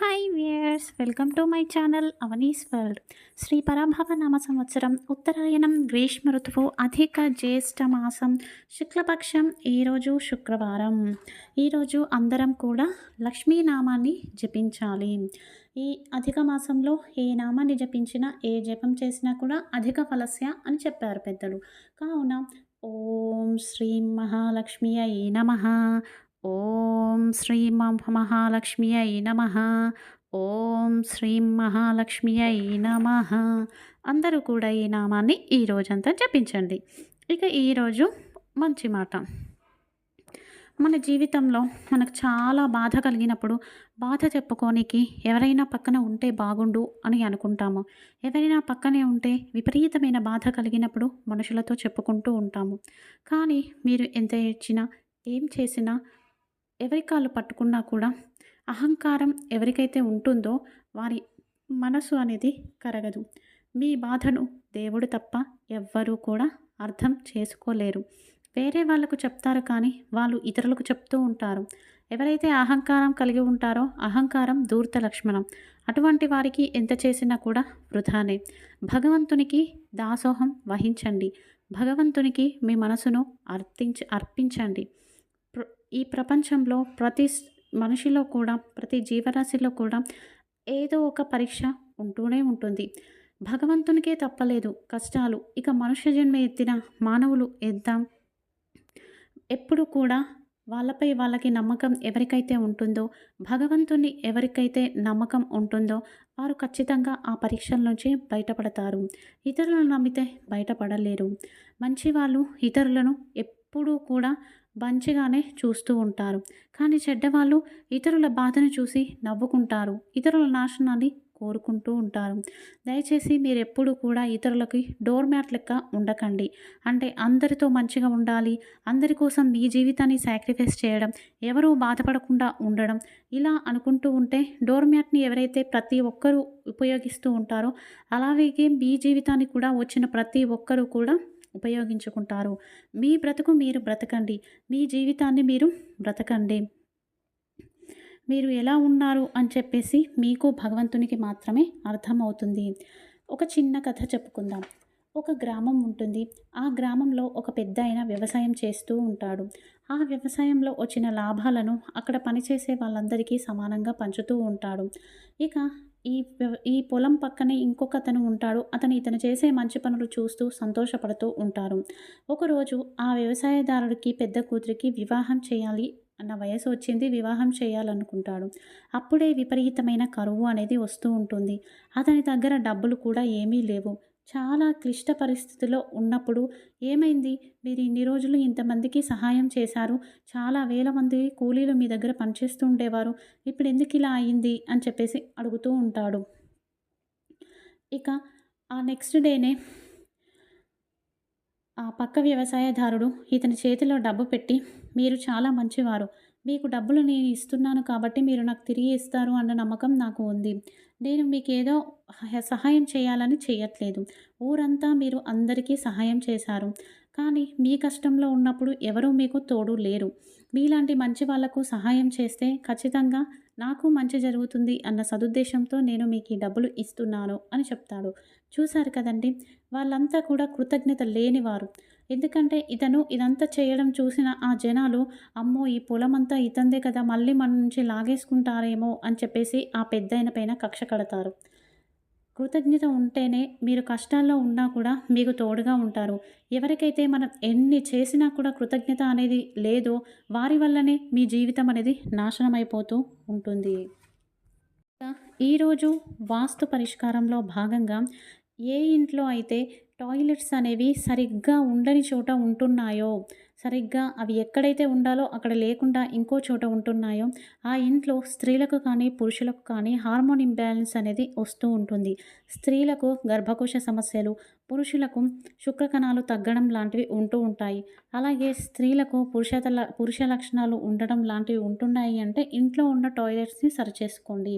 Hi viewers, welcome to my channel Avani's world. Sri Parabhava నామ సంవత్సరం ఉత్తరాయణం గ్రీష్మ ఋతువు అధిక జ్యేష్ఠ మాసం శుక్లపక్షం ఈరోజు శుక్రవారం. ఈరోజు అందరం కూడా లక్ష్మీ నామాన్ని జపించాలి. ఈ అధిక మాసంలో ఏ నామాన్ని జపించినా ఏ జపం చేసినా కూడా అధిక ఫలస్య అని చెప్పారు పెద్దలు. కావున ఓం శ్రీం మహాలక్ష్మి అయి నమః, ఓం శ్రీం మహాలక్ష్మి అయి నమః, ఓం శ్రీం మహాలక్ష్మి అయి నమః. అందరూ కూడా ఈ నామాన్ని ఈ రోజంతా జపించండి. ఇక ఈరోజు మంచి మాట. మన జీవితంలో మనకు చాలా బాధ కలిగినప్పుడు బాధ చెప్పుకోనికి ఎవరైనా పక్కన ఉంటే బాగుండు అని అనుకుంటాము. ఎవరైనా పక్కనే ఉంటే విపరీతమైన బాధ కలిగినప్పుడు మనుషులతో చెప్పుకుంటూ ఉంటాము. కానీ మీరు ఎంత ఏడ్చినా ఏం చేసినా ఎవరి కాళ్ళు పట్టుకున్నా కూడా అహంకారం ఎవరికైతే ఉంటుందో వారి మనసు అనేది కరగదు. మీ బాధను దేవుడు తప్ప ఎవ్వరూ కూడా అర్థం చేసుకోలేరు. వేరే వాళ్ళకు చెప్తారు కానీ వాళ్ళు ఇతరులకు చెప్తూ ఉంటారు. ఎవరైతే అహంకారం కలిగి ఉంటారో అహంకారం ధూర్త లక్షణం. అటువంటి వారికి ఎంత చేసినా కూడా వృధానే. భగవంతునికి దాసోహం వహించండి. భగవంతునికి మీ మనసును అర్పించండి. ఈ ప్రపంచంలో ప్రతి మనిషిలో కూడా ప్రతి జీవరాశిలో కూడా ఏదో ఒక పరీక్ష ఉంటూనే ఉంటుంది. భగవంతునికే తప్పలేదు కష్టాలు. ఇక మనుష్య జన్మ ఎత్తిన మానవులు ఎప్పుడు కూడా వాళ్ళకి నమ్మకం ఎవరికైతే ఉంటుందో, భగవంతుని ఎవరికైతే నమ్మకం ఉంటుందో వారు ఖచ్చితంగా ఆ పరీక్షల నుంచి బయటపడతారు. ఇతరులను నమ్మితే బయటపడలేరు. మంచి వాళ్ళు ఇతరులను ఎప్పుడూ కూడా మంచిగానే చూస్తూ ఉంటారు. కానీ చెడ్డవాళ్ళు ఇతరుల బాధను చూసి నవ్వుకుంటారు. ఇతరుల నాశనాన్ని కోరుకుంటూ ఉంటారు. దయచేసి మీరు ఎప్పుడు కూడా ఇతరులకి డోర్ మ్యాట్ లెక్క ఉండకండి. అంటే అందరితో మంచిగా ఉండాలి, అందరి కోసం మీ జీవితాన్ని సాక్రిఫైస్ చేయడం, ఎవరూ బాధపడకుండా ఉండడం, ఇలా అనుకుంటూ ఉంటే డోర్ మ్యాట్ని ఎవరైతే ప్రతి ఒక్కరూ ఉపయోగిస్తూ ఉంటారో అలాగే మీ జీవితాన్ని కూడా వచ్చిన ప్రతి ఒక్కరూ కూడా ఉపయోగించుకుంటారు. మీ బ్రతుకు మీరు బ్రతకండి. మీ జీవితాన్ని మీరు బ్రతకండి. మీరు ఎలా ఉన్నారు అని చెప్పేసి మీకు భగవంతునికి మాత్రమే అర్థమవుతుంది. ఒక చిన్న కథ చెప్పుకుందాం. ఒక గ్రామం ఉంటుంది. ఆ గ్రామంలో ఒక పెద్దాయన వ్యవసాయం చేస్తూ ఉంటాడు. ఆ వ్యవసాయంలో వచ్చిన లాభాలను అక్కడ పనిచేసే వాళ్ళందరికీ సమానంగా పంచుతూ ఉంటాడు. ఇక ఈ పొలం పక్కనే ఇంకొక అతను ఉంటాడు. ఇతను చేసే మంచి పనులు చూస్తూ సంతోషపడుతూ ఉంటారు. ఒకరోజు ఆ వ్యవసాయదారుడికి పెద్ద కూతురికి వివాహం చేయాలి అన్న వయసు వచ్చింది. వివాహం చేయాలనుకుంటాడు. అప్పుడే విపరీతమైన కరువు అనేది వస్తూ ఉంటుంది. అతని దగ్గర డబ్బులు కూడా ఏమీ లేవు. చాలా క్లిష్ట పరిస్థితిలో ఉన్నప్పుడు ఏమైంది, మీరు ఇన్ని రోజులు ఇంతమందికి సహాయం చేశారు, చాలా వేల మంది కూలీలు మీ దగ్గర పనిచేస్తూ ఉండేవారు, ఇప్పుడు ఎందుకు ఇలా అయింది అని చెప్పేసి అడుగుతూ ఉంటాడు. ఇక ఆ నెక్స్ట్ డేనే ఆ పక్క వ్యవసాయదారుడు ఇతని చేతిలో డబ్బు పెట్టి, మీరు చాలా మంచివారు, మీకు డబ్బులు నేను ఇస్తున్నాను కాబట్టి మీరు నాకు తిరిగి ఇస్తారు అన్న నమ్మకం నాకు ఉంది. నేను మీకేదో సహాయం చేయాలని చేయట్లేదు. ఊరంతా మీరు అందరికీ సహాయం చేశారు. కానీ మీ కష్టంలో ఉన్నప్పుడు ఎవరూ మీకు తోడు లేరు. మీలాంటి మంచి వాళ్లకు సహాయం చేస్తే ఖచ్చితంగా నాకు మంచి జరుగుతుంది అన్న సదుద్దేశంతో నేను మీకు ఈ డబ్బులు ఇస్తున్నాను అని చెప్తాడు. చూశారు కదండి, వాళ్ళంతా కూడా కృతజ్ఞత లేనివారు. ఎందుకంటే ఇతను ఇదంతా చేయడం చూసిన ఆ జనాలు, అమ్మో ఈ పొలం అంతా ఇతందే కదా, మళ్ళీ మన నుంచి లాగేసుకుంటారేమో అని చెప్పేసి ఆ పెద్దాయన పైన కక్ష కడతారు. కృతజ్ఞత ఉంటేనే మీరు కష్టాల్లో ఉన్నా కూడా మీకు తోడుగా ఉంటారు. ఎవరికైతే మనం ఎన్ని చేసినా కూడా కృతజ్ఞత అనేది లేదో వారి వల్లనే మీ జీవితం అనేది నాశనం అయిపోతూ ఉంటుంది. ఈరోజు వాస్తు పరిష్కారంలో భాగంగా ఏ ఇంట్లో అయితే టాయిలెట్స్ అనేవి సరిగ్గా ఉండని చోట ఉంటున్నాయో, సరిగ్గా అవి ఎక్కడైతే ఉండాలో అక్కడ లేకుండా ఇంకో చోట ఉంటున్నాయో ఆ ఇంట్లో స్త్రీలకు కానీ పురుషులకు కానీ హార్మోన్ ఇంబ్యాలెన్స్ అనేది వస్తూ ఉంటుంది. స్త్రీలకు గర్భకోశ సమస్యలు, పురుషులకు శుక్రకణాలు తగ్గడం లాంటివి ఉంటూ ఉంటాయి. అలాగే స్త్రీలకు పురుష లక్షణాలు ఉండడం లాంటివి ఉంటున్నాయి అంటే ఇంట్లో ఉన్న టాయిలెట్స్ని సరిచేసుకోండి.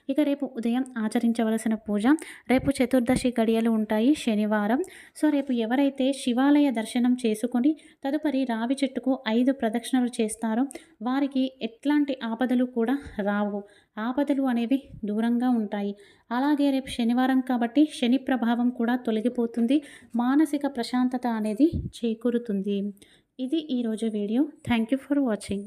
ఇక రేపు ఉదయం ఆచరించవలసిన పూజ, రేపు చతుర్దశి గడియలు ఉంటాయి శనివారం. సో, రేపు ఎవరైతే శివాలయ దర్శనం చేసుకొని తదుపరి రావి చెట్టుకు 5 ప్రదక్షిణలు చేస్తారో వారికి ఎట్లాంటి ఆపదలు కూడా రావు. ఆపదలు అనేవి దూరంగా ఉంటాయి. అలాగే రేపు శనివారం కాబట్టి శని ప్రభావం కూడా తొలగిపోతుంది. మానసిక ప్రశాంతత అనేది చేకూరుతుంది. ఇది ఈరోజు video. Thank you for watching.